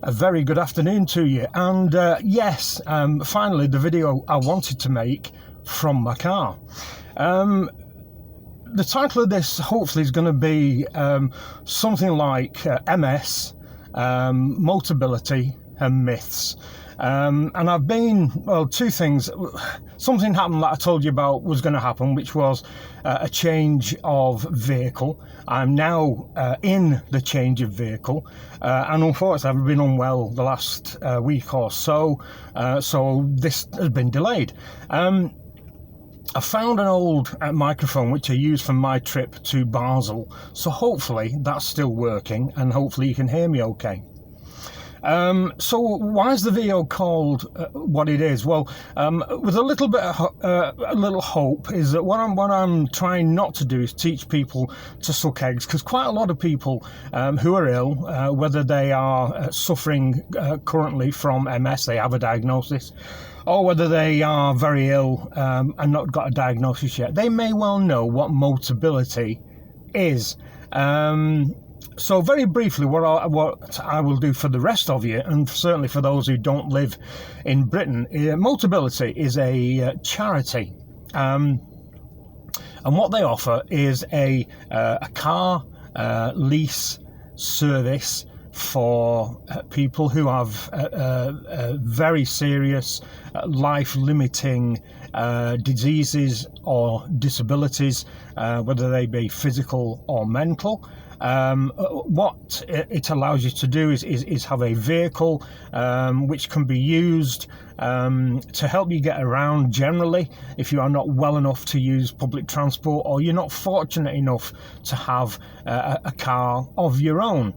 A very good afternoon to you, and yes, finally the video I wanted to make from my car. The title of this hopefully is going to be something like MS, Motability and Myths. And I've been, well, two things. Something happened that I told you about was going to happen, which was a change of vehicle. I'm now in the change of vehicle, and unfortunately I've been unwell the last week or so, so this has been delayed. I found an old microphone which I used for my trip to Basel, so hopefully that's still working and hopefully you can hear me okay. So why is the video called what it is? Well, with a little bit of a little hope is that what I'm trying not to do is teach people to suck eggs, because quite a lot of people who are ill, whether they are suffering currently from MS, they have a diagnosis, or whether they are very ill and not got a diagnosis yet, they may well know what Motability is. So very briefly, what I will do for the rest of you, and certainly for those who don't live in Britain, Motability is a charity, and what they offer is a car lease service for people who have very serious life-limiting diseases or disabilities, whether they be physical or mental. What it allows you to do is have a vehicle which can be used to help you get around generally if you are not well enough to use public transport, or you're not fortunate enough to have a car of your own.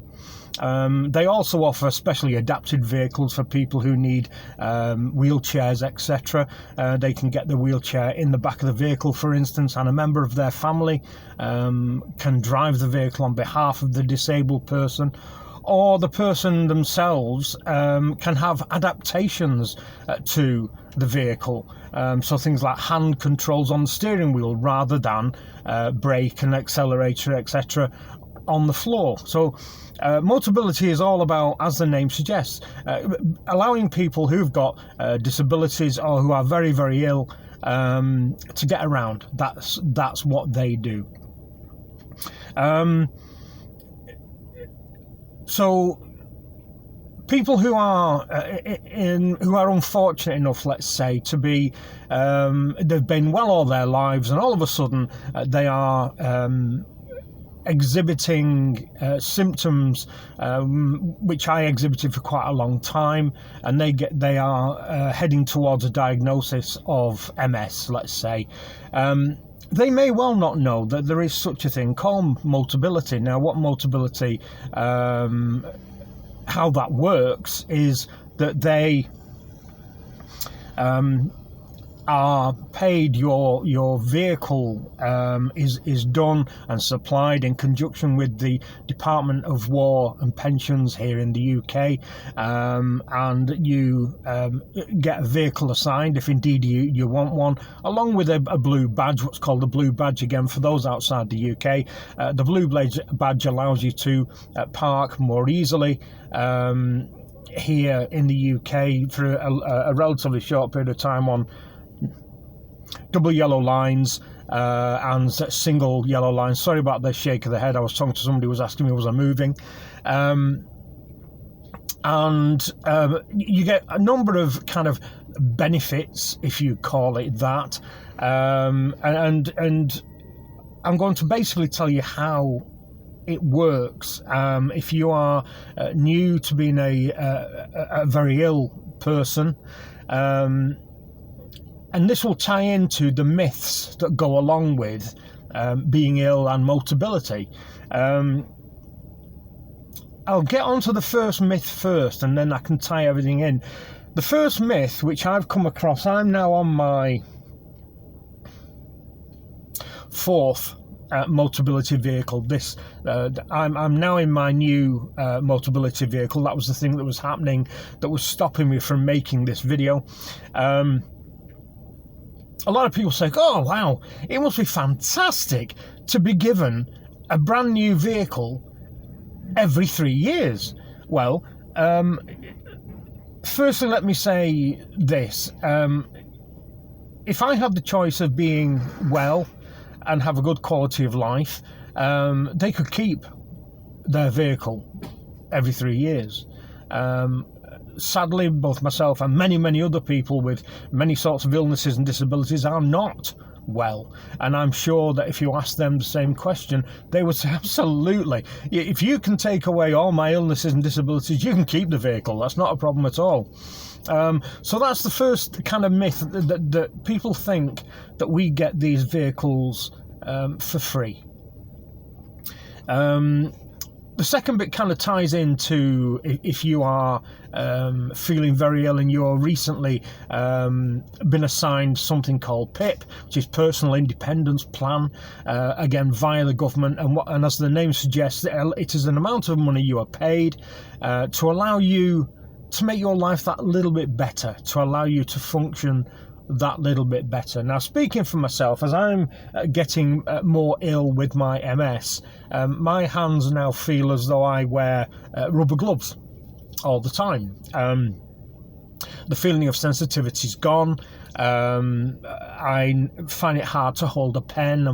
They also offer specially adapted vehicles for people who need wheelchairs, etc. They can get the wheelchair in the back of the vehicle, for instance, and a member of their family can drive the vehicle on behalf of the disabled person, or the person themselves can have adaptations to the vehicle. So things like hand controls on the steering wheel rather than brake and accelerator, etc. on the floor. So Motability is all about, as the name suggests, allowing people who've got disabilities or who are very, very ill to get around. That's what they do. So people who are unfortunate enough, let's say, to be they've been well all their lives, and all of a sudden they are exhibiting symptoms which I exhibited for quite a long time, and they are heading towards a diagnosis of MS, let's say. They may well not know that there is such a thing called Motability. Now, what Motability, how that works is that they are paid, your vehicle is done and supplied in conjunction with the Department of War and Pensions here in the UK, and you get a vehicle assigned if indeed you want one, along with a blue badge, what's called a blue badge again for those outside the UK. The blue badge allows you to park more easily here in the UK for a relatively short period of time on double yellow lines and single yellow lines. Sorry about the shake of the head. I was talking to somebody who was asking me was I moving. And you get a number of kind of benefits, if you call it that. And I'm going to basically tell you how it works. If you are new to being a very ill person, and this will tie into the myths that go along with being ill and Motability. I'll get onto the first myth first, and then I can tie everything in. The first myth, which I've come across, I'm now on my fourth Motability vehicle. I'm now in my new Motability vehicle. That was the thing that was happening that was stopping me from making this video. A lot of people say, oh wow, it must be fantastic to be given a brand new vehicle every 3 years. Well, Firstly, let me say this. If I had the choice of being well and have a good quality of life, they could keep their vehicle every 3 years. Sadly, both myself and many other people with many sorts of illnesses and disabilities are not well, and I'm sure that if you ask them the same question, they would say absolutely. If you can take away all my illnesses and disabilities, you can keep the vehicle. That's not a problem at all. So that's the first kind of myth, that people think that we get these vehicles for free. The second bit kind of ties into if you are feeling very ill and you're recently been assigned something called PIP, which is Personal Independence Plan, again via the government, and as the name suggests, it is an amount of money you are paid to allow you to make your life that little bit better, to allow you to function that little bit better. Now, speaking for myself, as I'm getting more ill with my MS, my hands now feel as though I wear rubber gloves all the time. The feeling of sensitivity is gone. I find it hard to hold a pen.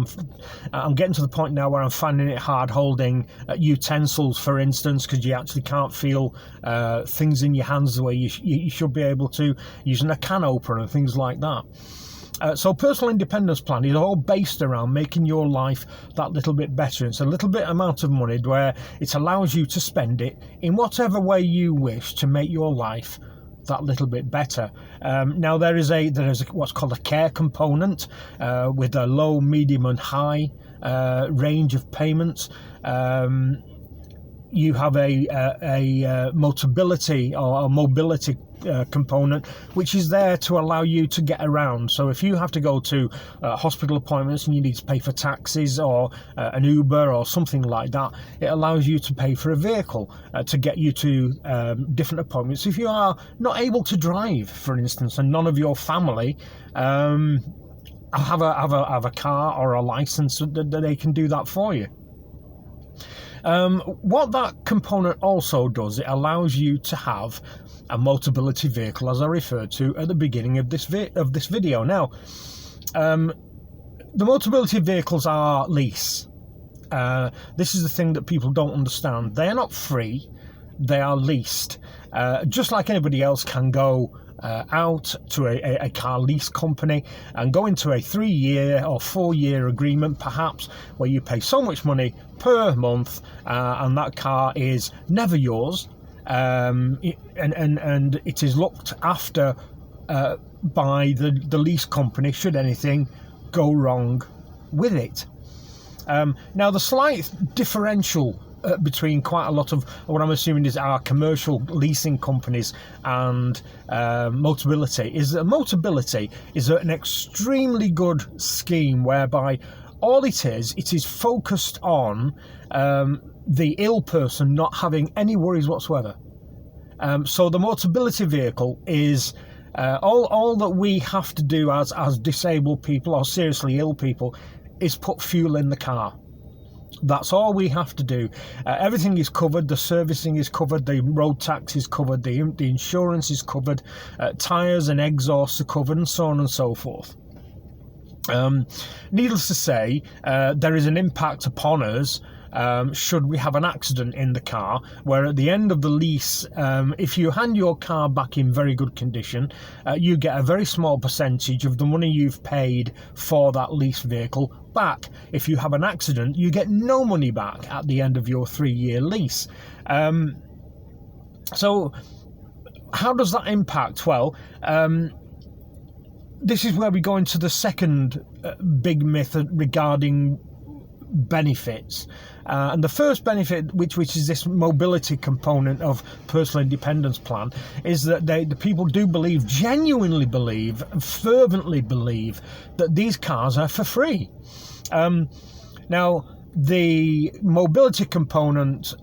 I'm getting to the point now where I'm finding it hard holding utensils, for instance, because you actually can't feel things in your hands the way you should be able to, using a can opener and things like that. So Personal Independence Plan is all based around making your life that little bit better. It's a little bit amount of money where it allows you to spend it in whatever way you wish to make your life that little bit better. Now there is what's called a care component with a low, medium and high range of payments. You have a Motability or a mobility component, which is there to allow you to get around. So if you have to go to hospital appointments and you need to pay for taxis or an Uber or something like that, it allows you to pay for a vehicle to get you to different appointments. If you are not able to drive, for instance, and none of your family have a car or a license, that they can do that for you. What that component also does, it allows you to have a Motability vehicle, as I referred to at the beginning of this video. Now, the Motability vehicles are lease. This is the thing that people don't understand. They are not free, they are leased. Just like anybody else can go out to a car lease company and go into a 3-year or 4-year agreement, perhaps, where you pay so much money per month, and that car is never yours, and it is looked after by the lease company should anything go wrong with it. Now, the slight differential between quite a lot of what I'm assuming is our commercial leasing companies and Motability is that Motability is an extremely good scheme whereby all it is focused on the ill person not having any worries whatsoever. So the Motability vehicle is all that we have to do as disabled people or seriously ill people is put fuel in the car. That's all we have to do. Everything is covered. The servicing is covered. The road tax is covered. The insurance is covered. Tyres and exhausts are covered, and so on and so forth. Needless to say, there is an impact upon us should we have an accident in the car, where at the end of the lease, if you hand your car back in very good condition, you get a very small percentage of the money you've paid for that lease vehicle back. If you have an accident, you get no money back at the end of your 3-year lease. So how does that impact? Well, this is where we go into the second big myth regarding benefits, and the first benefit, which is this mobility component of Personal Independence Plan, is that the people do believe, genuinely believe, fervently believe that these cars are for free. Now, the mobility component,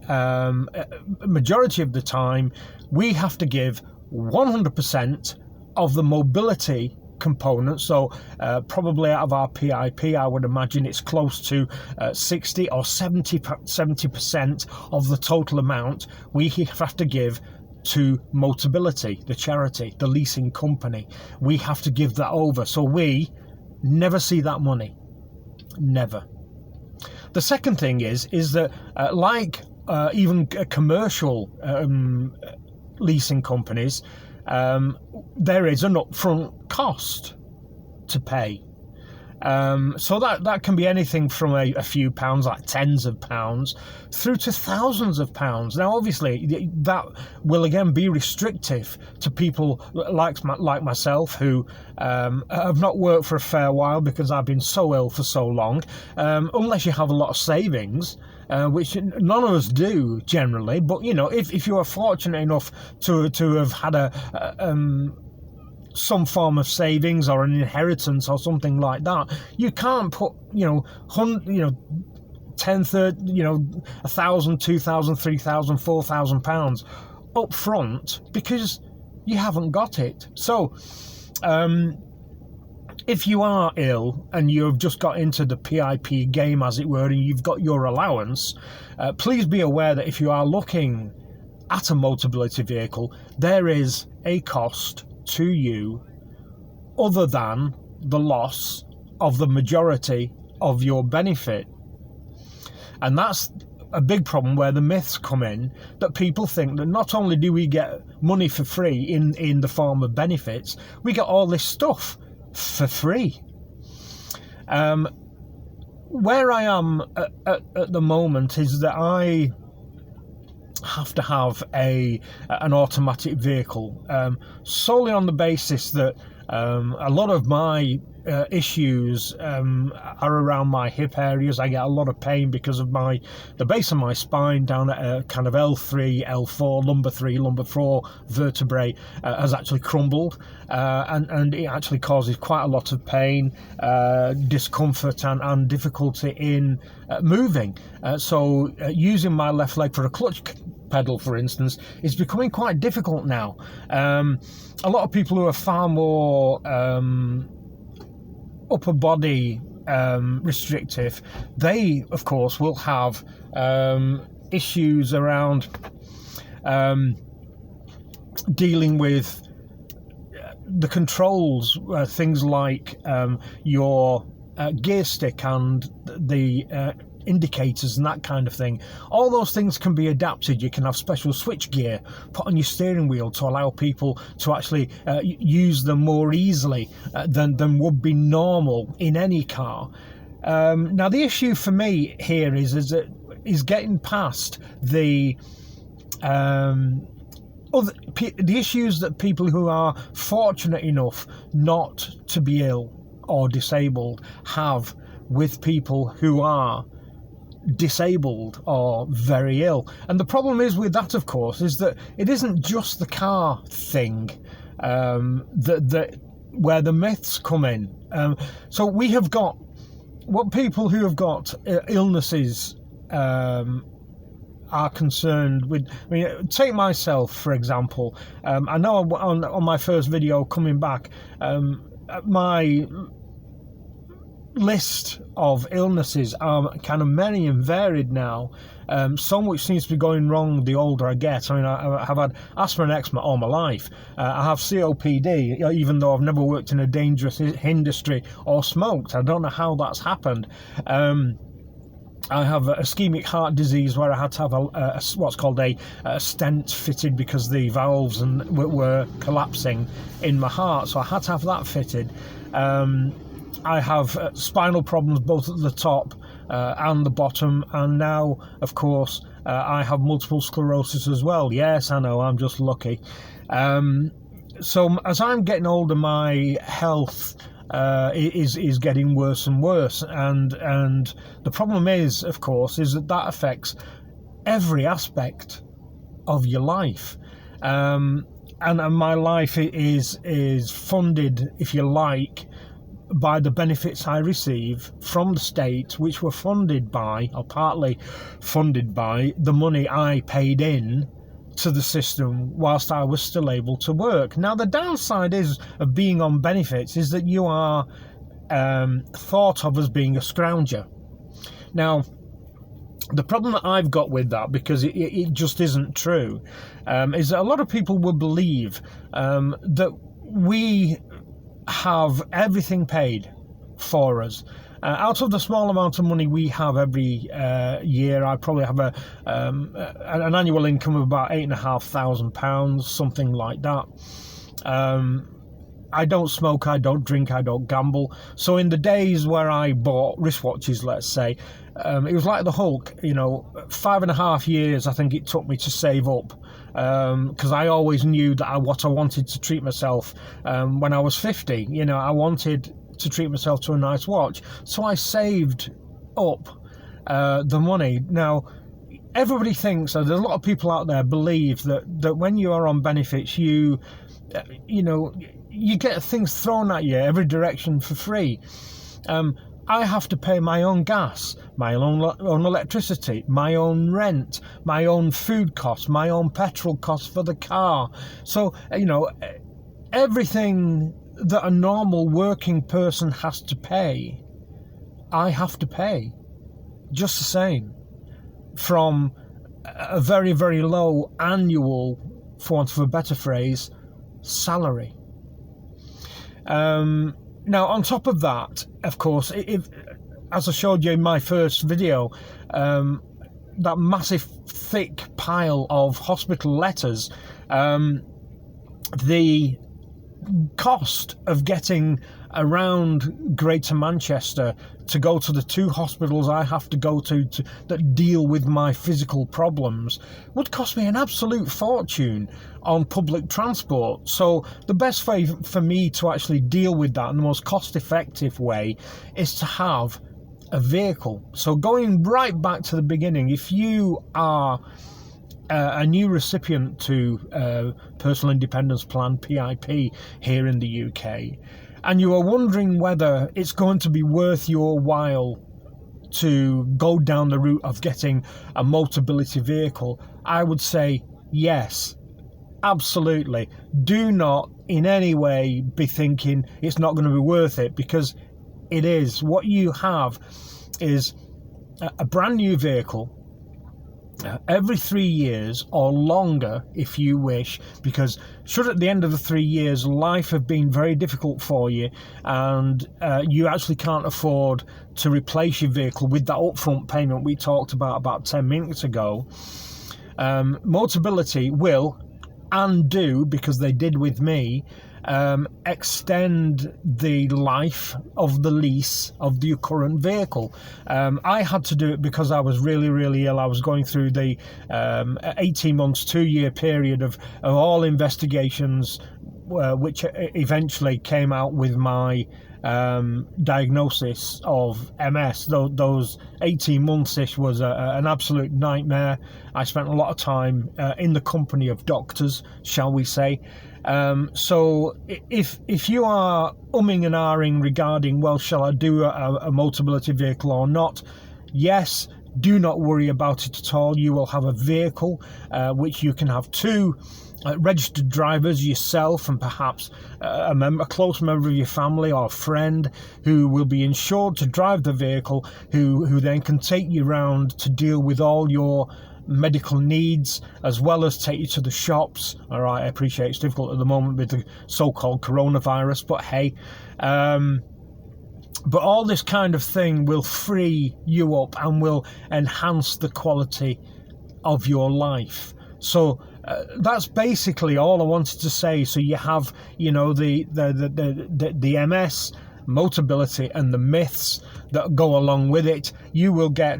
majority of the time, we have to give 100% of the mobility component. So probably out of our PIP, I would imagine it's close to 60 or 70% of the total amount we have to give to Motability, the charity, the leasing company. We have to give that over, so we never see that money. Never. The second thing is that even commercial leasing companies, there is an upfront cost to pay. So that can be anything from a few pounds, like tens of pounds, through to thousands of pounds. Now, obviously, that will again be restrictive to people like myself, who have not worked for a fair while because I've been so ill for so long. Unless you have a lot of savings, which none of us do generally. But if you are fortunate enough to have had some form of savings or an inheritance or something like that, you can't put 10, 30, 1,000, 2,000, 3,000, 4,000 pounds up front because you haven't got it. So if you are ill and you've just got into the PIP game, as it were, and you've got your allowance, please be aware that if you are looking at a Motability vehicle, there is a cost to you other than the loss of the majority of your benefit. And that's a big problem where the myths come in, that people think that not only do we get money for free in the form of benefits, we get all this stuff for free. Where I am at the moment is that I have to have an automatic vehicle, solely on the basis that a lot of my issues are around my hip areas. I get a lot of pain because of the base of my spine down at kind of L3, L4, lumbar 3, lumbar 4 vertebrae has actually crumbled, and it actually causes quite a lot of pain, discomfort and difficulty in moving. So using my left leg for a clutch pedal, for instance, is becoming quite difficult now. A lot of people who are far more upper body restrictive, they of course will have issues around dealing with the controls, things like your gear stick and the indicators and that kind of thing. All those things can be adapted. You can have special switch gear put on your steering wheel to allow people to actually use them more easily than would be normal in any car. Now the issue for me here is getting past the issues that people who are fortunate enough not to be ill or disabled have with people who are disabled or very ill. And the problem is with that, of course, is that it isn't just the car thing that where the myths come in. So we have got what people who have got illnesses are concerned with. I mean, take myself for example. I know on my first video coming back, my list of illnesses are kind of many and varied now, some which seems to be going wrong the older I get. I mean, I have had asthma and eczema all my life. I have COPD, even though I've never worked in a dangerous industry or smoked. I don't know how that's happened. I have ischemic heart disease where I had to have what's called a stent fitted because the valves were collapsing in my heart, so I had to have that fitted. I have spinal problems both at the top and the bottom, and now, of course, I have multiple sclerosis as well. Yes, I know, I'm just lucky. So as I'm getting older, my health is getting worse and worse, and the problem is, of course, is that affects every aspect of your life. And my life is funded, if you like, by the benefits I receive from the state, which were funded by, or partly funded by, the money I paid in to the system whilst I was still able to work. Now, the downside of being on benefits is that you are thought of as being a scrounger. Now, The problem that I've got with that, because it just isn't true, is that a lot of people will believe that we have everything paid for us. Out of the small amount of money we have every year, I probably have an annual income of about £8,500, something like that. I don't smoke, I don't drink, I don't gamble. So in the days where I bought wristwatches, let's say, it was like the Hulk, 5.5 years I think it took me to save up, because I always knew that what I wanted to treat myself when I was 50. I wanted to treat myself to a nice watch. So I saved up the money. Now, everybody thinks, there's a lot of people out there believe that when you are on benefits, you get things thrown at you every direction for free. I have to pay my own gas, my own electricity, my own rent, my own food costs, my own petrol costs for the car. So, everything that a normal working person has to pay, I have to pay just the same, from a very, very low annual, for want of a better phrase, salary. Now, on top of that, of course, as I showed you in my first video, that massive thick pile of hospital letters, the cost of getting around Greater Manchester to go to the 2 hospitals I have to go to that deal with my physical problems would cost me an absolute fortune on public transport. So the best way for me to actually deal with that, and the most cost-effective way, is to have a vehicle. So going right back to the beginning, if you are a new recipient to Personal Independence Plan, PIP, here in the UK, and you are wondering whether it's going to be worth your while to go down the route of getting a Motability vehicle, I would say yes, absolutely. Do not in any way be thinking it's not going to be worth it, because it is. What you have is a brand new vehicle every 3 years, or longer if you wish, because should at the end of the 3 years life have been very difficult for you and you actually can't afford to replace your vehicle with that upfront payment we talked about 10 minutes ago, Motability will, and do, because they did with me, extend the life of the lease of the current vehicle. I had to do it because I was really, really ill. I was going through the 18 months, 2-year period of all investigations, which eventually came out with my diagnosis of MS. Those 18 months-ish was an absolute nightmare. I spent a lot of time in the company of doctors, shall we say. So if you are umming and ahhing regarding, well, shall I do a Motability vehicle or not? Yes, do not worry about it at all. You will have a vehicle which you can have 2 registered drivers, yourself and perhaps a close member of your family or friend who will be insured to drive the vehicle, who then can take you around to deal with all your medical needs, as well as take you to the shops. All right, I appreciate it's difficult at the moment with the so-called coronavirus, but hey, but all this kind of thing will free you up and will enhance the quality of your life. So that's basically all I wanted to say. So you have, the MS, Motability, and the myths that go along with it. You will get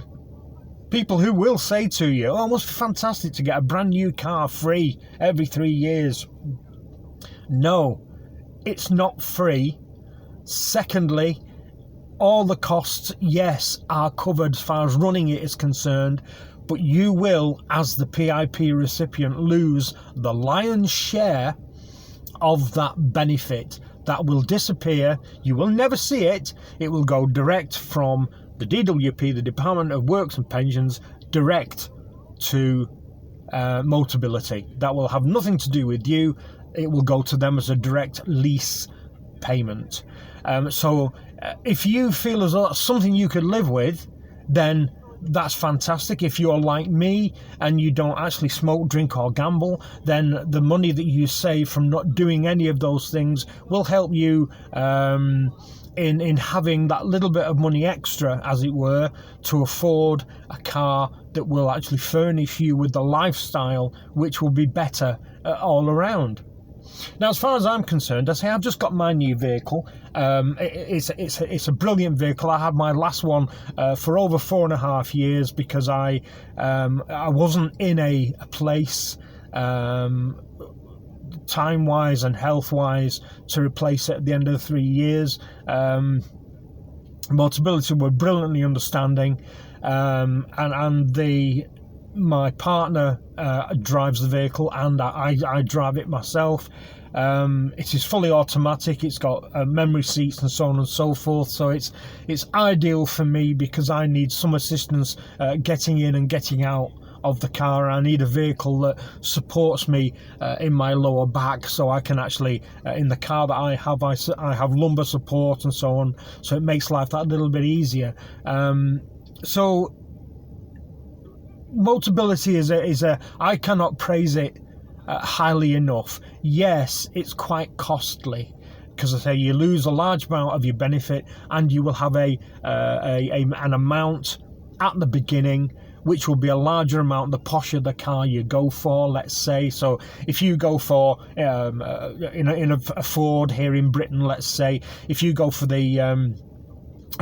people who will say to you, oh, it must be fantastic to get a brand new car free every 3 years. No, it's not free. Secondly, all the costs, yes, are covered as far as running it is concerned, but you will, as the PIP recipient, lose the lion's share of that benefit. That will disappear. You will never see it. It will go direct from the DWP, the Department of Works and Pensions, direct to Motability. That will have nothing to do with you. It will go to them as a direct lease payment. So if you feel as though that's something you could live with, then that's fantastic. If you're like me and you don't actually smoke, drink or gamble, then the money that you save from not doing any of those things will help you in having that little bit of money extra, as it were, to afford a car that will actually furnish you with the lifestyle which will be better all around. Now, as far as I'm concerned, I say I've just got my new vehicle. It's a brilliant vehicle. I had my last one for over 4.5 years because I wasn't in a place time-wise and health-wise to replace it at the end of the 3 years. Motability were brilliantly understanding, and my partner drives the vehicle, and I drive it myself. It is fully automatic. It's got memory seats and so on and so forth. So it's ideal for me because I need some assistance getting in and getting out of the car. I need a vehicle that supports me in my lower back, so I can actually in the car that I have lumbar support and so on. So it makes life that little bit easier. So Motability is a I cannot praise it highly enough. Yes, it's quite costly because I say you lose a large amount of your benefit, and you will have an amount at the beginning which will be a larger amount the posher the car you go for, let's say. So if you go for in a Ford here in Britain, let's say, if you go for the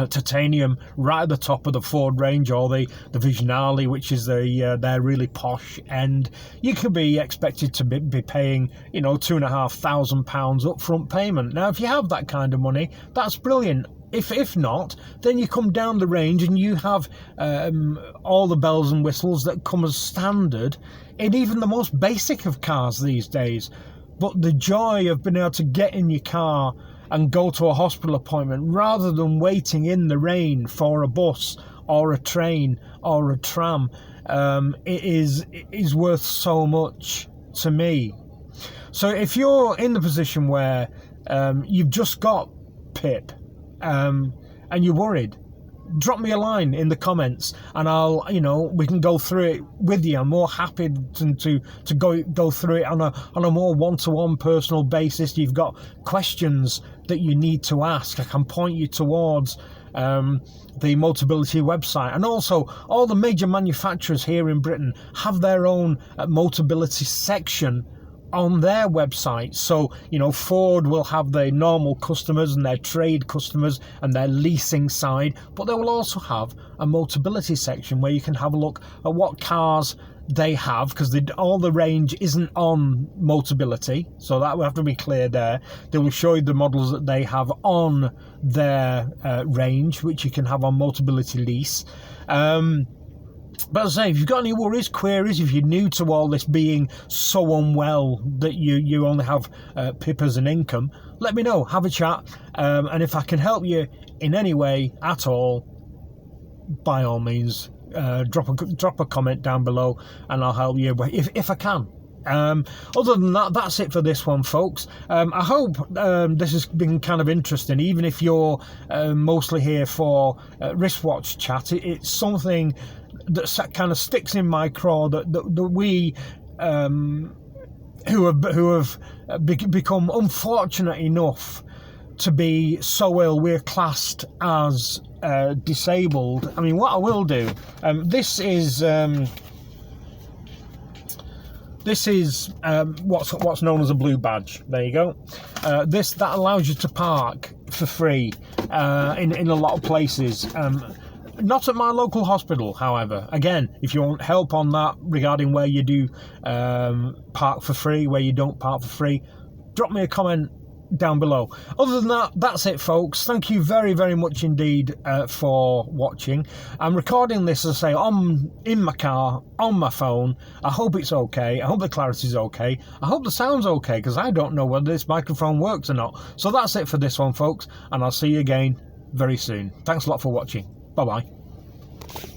titanium right at the top of the Ford range, or the Visionale, which is their really posh end, you could be expected to be paying £2,500 upfront payment. Now, if you have that kind of money, that's brilliant. If not, then you come down the range and you have all the bells and whistles that come as standard in even the most basic of cars these days. But the joy of being able to get in your car and go to a hospital appointment rather than waiting in the rain for a bus or a train or a tram, it is worth so much to me. So if you're in the position where you've just got PIP and you're worried, drop me a line in the comments and we can go through it with you. I'm more happy to go through it on a more one-to-one personal basis. You've got questions that you need to ask, I can point you towards the Motability website. And also, all the major manufacturers here in Britain have their own Motability section on their website. So Ford will have their normal customers and their trade customers and their leasing side, but they will also have a Motability section where you can have a look at what cars they have, because all the range isn't on Motability, so that will have to be clear there. They will show you the models that they have on their range, which you can have on Motability lease. But as I say, if you've got any worries, queries, if you're new to all this, being so unwell that you only have PIP as an income, let me know, have a chat, and if I can help you in any way at all, by all means, drop a comment down below and I'll help you if I can. Other than that, that's it for this one, folks. I hope this has been kind of interesting, even if you're mostly here for wristwatch chat. It's something that kind of sticks in my craw that we who have become unfortunate enough to be so ill, we're classed as disabled. I mean, what I will do, this is what's known as a blue badge. There you go. That allows you to park for free in a lot of places. Not at my local hospital, however. Again, if you want help on that regarding where you do park for free, where you don't park for free, drop me a comment down below. Other than that, that's it, folks. Thank you very, very much indeed for watching. I'm recording this, as I say, in my car, on my phone. I hope it's okay. I hope the clarity's okay. I hope the sound's okay, because I don't know whether this microphone works or not. So that's it for this one, folks, and I'll see you again very soon. Thanks a lot for watching. Bye-bye.